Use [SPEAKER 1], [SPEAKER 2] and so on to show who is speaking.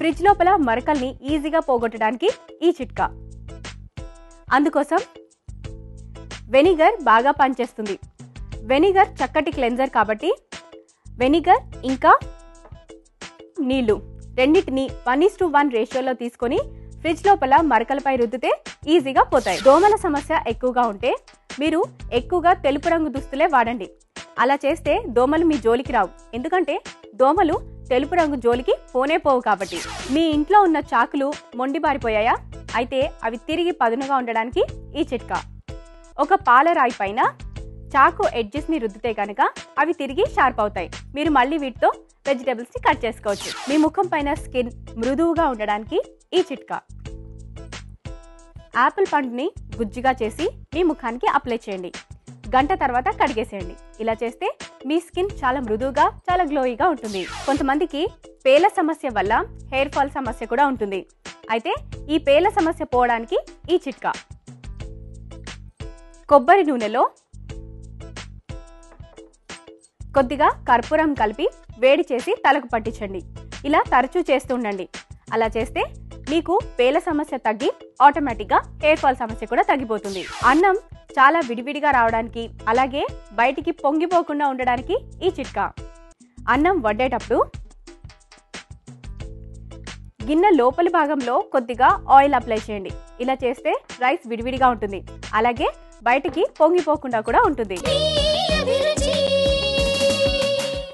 [SPEAKER 1] Fridge లోపల మరకల్ని ఈజీగా పోగొట్టడానికి ఈ చిట్కా. అందుకోసం వెనిగర్ బాగా పనిచేస్తుంది. వెనిగర్ చక్కటి క్లెన్జర్ కాబట్టి వెనిగర్ ఇంకా నీళ్లు రెండింటిని 1:1 రేషియోలో తీసుకొని ఫ్రిడ్జ్ లోపల మరకలపై రుద్దితే ఈజీగా పోతాయి. దోమల సమస్య ఎక్కువగా ఉంటే మీరు ఎక్కువగా తెలుపు రంగు దుస్తులే వాడండి. అలా చేస్తే దోమలు మీ జోలికి రావు. ఎందుకంటే దోమలు తెలుపు రంగు జోలికి పోనే పోవు కాబట్టి. మీ ఇంట్లో ఉన్న చాకులు మొండిబారిపోయాయా? అయితే అవి తిరిగి పదునుగా ఉండడానికి ఈ చిట్కా. ఒక పాలరాయి పైన చాకు ఎడ్జెస్ ని రుద్దితే కనుక అవి తిరిగి షార్ప్ అవుతాయి. మీరు మళ్ళీ వీటితో వెజిటేబుల్స్ ని కట్ చేసుకోవచ్చు. మీ ముఖం పైన స్కిన్ మృదువుగా ఉండడానికి ఈ చిట్కా. యాపిల్ పండుని గుజ్జుగా చేసి మీ ముఖానికి అప్లై చేయండి. గంట తర్వాత కడిగేసేయండి. ఇలా చేస్తే మీ స్కిన్ చాలా మృదువుగా చాలా గ్లోయిగా ఉంటుంది. కొంతమందికి పేల సమస్య వల్ల హెయిర్ ఫాల్ సమస్య కూడా ఉంటుంది. అయితే ఈ పేల సమస్య పోవడానికి ఈ చిట్కా. కొబ్బరి నూనెలో కొద్దిగా కర్పూరం కలిపి వేడి చేసి తలకు పట్టించండి. ఇలా తరచూ చేస్తూ ఉండండి. అలా చేస్తే మీకు పేల సమస్య తగ్గి ఆటోమేటిక్గా హెయిర్ ఫాల్ సమస్య కూడా తగ్గిపోతుంది. అన్నం చాలా విడివిడిగా రావడానికి అలాగే బయటికి పొంగిపోకుండా ఉండడానికి ఈ చిట్కా. అన్నం వడ్డేటప్పుడు గిన్నె లోపలి భాగంలో కొద్దిగా ఆయిల్ అప్లై చేయండి. ఇలా చేస్తే రైస్ విడివిడిగా ఉంటుంది. అలాగే బయటికి పొంగిపోకుండా కూడా ఉంటుంది.